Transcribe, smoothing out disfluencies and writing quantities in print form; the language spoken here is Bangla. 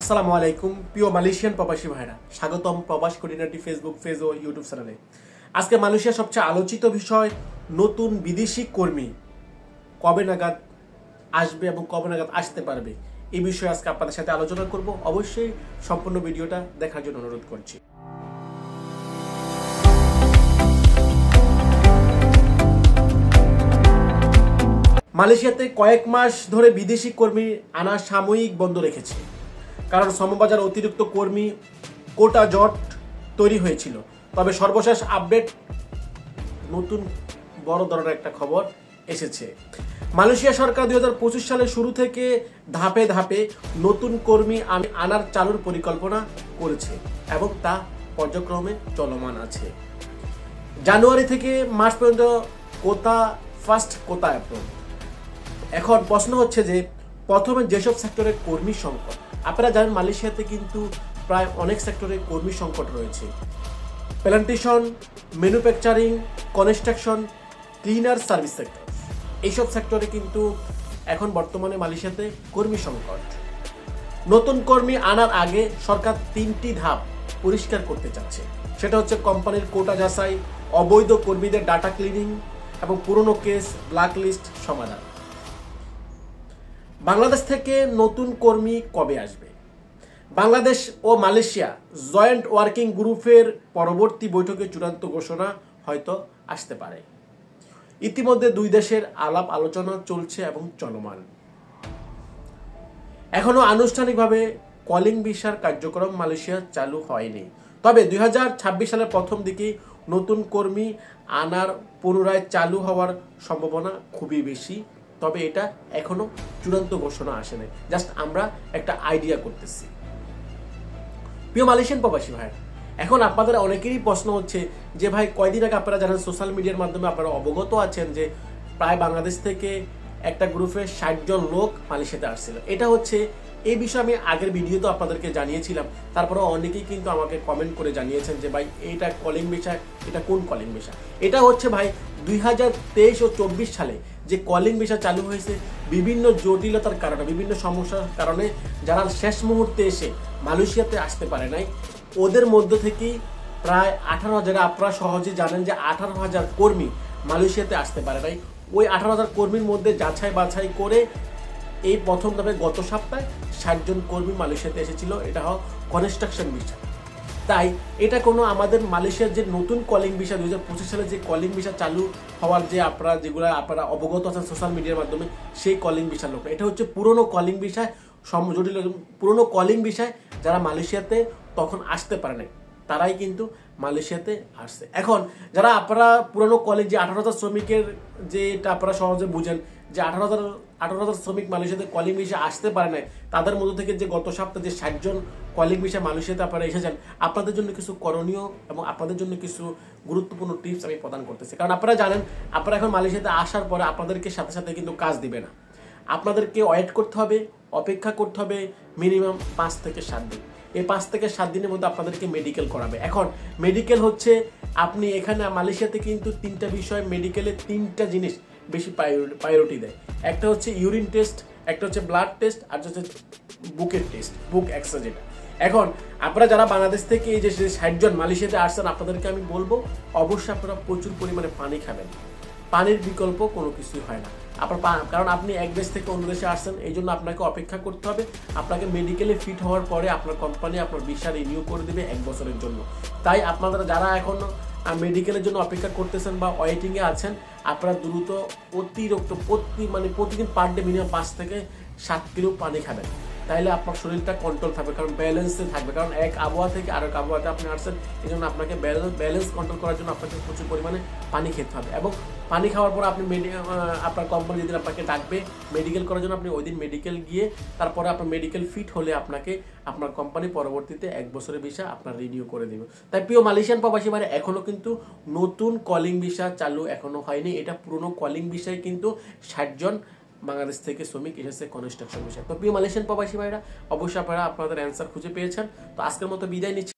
আসসালামু আলাইকুম প্রিয় মালয়েশিয়ান প্রবাসী ভাইরা, স্বাগতম প্রবাস কোঅর্ডিনেটর ফেসবুক পেজ ও ইউটিউব চ্যানেলে। আজকে মালয়েশিয়ার সবচেয়ে আলোচিত বিষয় নতুন বিদেশি কর্মী কবে নাগাদ আসবে এবং কবে নাগাদ আসতে পারবে, এই বিষয়ে আজকে আপনাদের সাথে আলোচনা করব। অবশ্যই সম্পূর্ণ ভিডিওটা দেখার জন্য অনুরোধ করছি। মালয়েশিয়াতে কয়েক মাস ধরে বিদেশি কর্মী আনা সাময়িক বন্ধ রেখেছে, কারণ শ্রমবাজার অতিরিক্ত কর্মী কোটা জট তৈরি হয়েছিল। তবে সর্বশেষ আপডেট, নতুন বড় ধরনের একটা খবর এসেছে। মালয়েশিয়া সরকার 2025 সালের শুরু থেকে ধাপে ধাপে নতুন কর্মী আনার চালুর পরিকল্পনা করেছে এবং তা পর্যায়ক্রমে চলমান আছে। জানুয়ারি থেকে মার্চ পর্যন্ত কোটা ফার্স্ট, কোটা অ্যাপ্রুভ। এখন প্রশ্ন হচ্ছে যে প্রথমে যেসব সেক্টরে কর্মী সংকট, আপনারা জানেন মালয়েশিয়াতে কিন্তু প্রায় অনেক সেক্টরে কর্মী সংকট রয়েছে। Plantation, manufacturing, construction, cleaner service sector, এইসব সেক্টরে কিন্তু এখন বর্তমানে মালয়েশিয়াতে কর্মী সংকট। নতুন কর্মী আনার আগে সরকার 3টি ধাপ পরিষ্কার করতে চাচ্ছে। সেটা হচ্ছে কোম্পানির কোটা যাচাই, অবৈধ কর্মীদের ডাটা ক্লিনিং এবং পুরনো কেস ব্ল্যাকলিস্ট সমাধান। বাংলাদেশ থেকে নতুন কর্মী কবে আসবে? বাংলাদেশ ও মালয়েশিয়া জয়েন্ট ওয়ার্কিং গ্রুপের পরবর্তী বৈঠকে চূড়ান্ত ঘোষণা হয়তো আসতে পারে। ইতিমধ্যে দুই দেশের আলাপ আলোচনা চলছে এবং চলমান। এখনো আনুষ্ঠানিকভাবে কলিং ভিসার কার্যক্রম মালয়েশিয়া চালু হয়নি। তবে 2026 সালের প্রথম দিকে নতুন কর্মী আনার পুনরায় চালু হওয়ার সম্ভাবনা খুবই বেশি। তবে এটা এখনো চূড়ান্ত ঘোষণা আসে নাই, জাস্ট আমরা একটা আইডিয়া করতেছি। প্রিয় মালয়েশিয়ান প্রবাসী ভাই, এখন আপনাদের অনেকেরই প্রশ্ন হচ্ছে যে ভাই, কয়দিন আগে আপনারা জানেন সোশ্যাল মিডিয়ার মাধ্যমে আপনারা অবগত আছেন যে প্রায় বাংলাদেশ থেকে একটা গ্রুপে 60 জন লোক মালয়েশিয়াতে আসছিল। এটা হচ্ছে এই বিষয়ে আমি আগের ভিডিওতে আপনাদেরকে জানিয়েছিলাম। তারপরে অনেকেই কিন্তু আমাকে কমেন্ট করে জানিয়েছেন যে ভাই এটা কলিং বিষয়, এটা কোন কলিং বিষয়? এটা হচ্ছে ভাই 2023 ও 24 সালে যে কলিং ভিসা চালু হয়েছে, বিভিন্ন জটিলতার কারণে, বিভিন্ন সমস্যার কারণে যারা শেষ মুহূর্তে এসে মালয়েশিয়াতে আসতে পারে নাই, ওদের মধ্য থেকেই প্রায় 18,000, আপনারা সহজে জানেন যে 18,000 কর্মী মালয়েশিয়াতে আসতে পারে নাই। ওই 18,000 কর্মীর মধ্যে যাচাই বাছাই করে এই প্রথম ধাপে গত সপ্তাহে 60 জন কর্মী মালয়েশিয়াতে এসেছিল। এটা হয় কনস্ট্রাকশন ভিসা। তাই এটা কোনো আমাদের মালয়েশিয়ার যে নতুন কলিং ভিসা 2025 সালে যে কলিং ভিসা চালু হওয়ার যে আপনারা অবগত আছেন সোশ্যাল মিডিয়ার মাধ্যমে, সেই কলিং ভিসার লোক, এটা হচ্ছে পুরনো কলিং ভিসায় জটিল, পুরনো কলিং ভিসায় যারা মালয়েশিয়াতে তখন আসতে পারে নাই, তারাই কিন্তু মালয়েশিয়াতে আসছে। এখন যারা আপনারা পুরনো কলিং, যে 18,000 শ্রমিকের, যে এটা আপনারা সহজে বুঝেন যে 18,000 শ্রমিক মালয়েশিয়াতে কলিং ভিসা আসতে পারে নাই, তাদের মধ্য থেকে যে গত সপ্তাহে যে 60 জন কলিং ভিসা মালয়েশিয়াতে আপনারা এসেছেন, আপনাদের জন্য কিছু করণীয় এবং আপনাদের জন্য কিছু গুরুত্বপূর্ণ টিপস আমি প্রদান করতেছি। কারণ আপনারা জানেন, আপনারা এখন মালয়েশিয়াতে আসার পরে আপনাদেরকে সাথে সাথে কিন্তু কাজ দিবে না। আপনাদেরকে ওয়েট করতে হবে, অপেক্ষা করতে হবে মিনিমাম 5 থেকে 7 দিন। এই 5 থেকে 7 দিনের মধ্যে আপনাদেরকে মেডিকেল করাবে। এখন মেডিকেল হচ্ছে, আপনি এখানে মালয়েশিয়াতে কিন্তু 3টা বিষয়, মেডিকেলে 3টা জিনিস বেশি প্রায়োরিটি দেয়। একটা হচ্ছে ইউরিন টেস্ট, একটা হচ্ছে ব্লাড টেস্ট, আর হচ্ছে বুকের টেস্ট, বুক এক্সরে যেটা। এখন আপনারা যারা বাংলাদেশ থেকে এই যে 60 জন মালয়েশিয়াতে আসছেন, আপনাদেরকে আমি বলবো অবশ্যই আপনারা প্রচুর পরিমাণে পানি খাবেন। পানির বিকল্প কোনো কিছুই হয় না কারণ আপনি এক দেশ থেকে অন্য দেশে আসছেন, এই জন্য আপনাকে অপেক্ষা করতে হবে। আপনাকে মেডিকেলে ফিট হওয়ার পরে আপনার কোম্পানি আপনার ভিসা রিনিউ করে দেবে 1 বছরের জন্য। তাই আপনারা যারা এখন মেডিকেলের জন্য অপেক্ষা করতেছেন বা ওয়েটিংয়ে আছেন, আপনারা দ্রুত অতিরিক্ত প্রতিদিন পার ডে মিনিমাম 5 থেকে 7 কিলো পানি খাবেন। তাইলে আপনার শরীরটা কন্ট্রোল থাকবে, কারণ ব্যালেন্সে থাকবে। কারণ এক আবহাওয়া থেকে আরেক আবহাওয়াতে আপনি আসছেন, এই জন্য আপনাকে ব্যালেন্স কন্ট্রোল করার জন্য আপনাকে প্রচুর পরিমাণে পানি খেতে হবে। এবং পানি খাওয়ার পর আপনি আপনার কোম্পানি যেদিন আপনাকে ডাকবে মেডিকেল করার জন্য, আপনি ওই দিন মেডিকেল গিয়ে তারপরে আপনার মেডিকেল ফিট হলে আপনাকে আপনার কোম্পানি পরবর্তীতে 1 বছরের ভিসা আপনার রিনিউ করে দেবে। তাই প্রিয় মালয়েশিয়ান প্রবাসী ভাইরা, এখনো কিন্তু নতুন কলিং ভিসা চালু এখনো হয়নি। এটা পুরনো কলিং ভিসায় কিন্তু 60 জন বাংলাদেশ থেকে শ্রমিক এসেছে কনস্ট্রাকশন বিষয়। তো প্রিয় মালয়েশিয়ান প্রবাসী ভাইরা, অবশ্যই আপনারা আপনাদের অ্যান্সার খুঁজে পেয়েছেন। তো আজকের মতো বিদায় নিচ্ছি।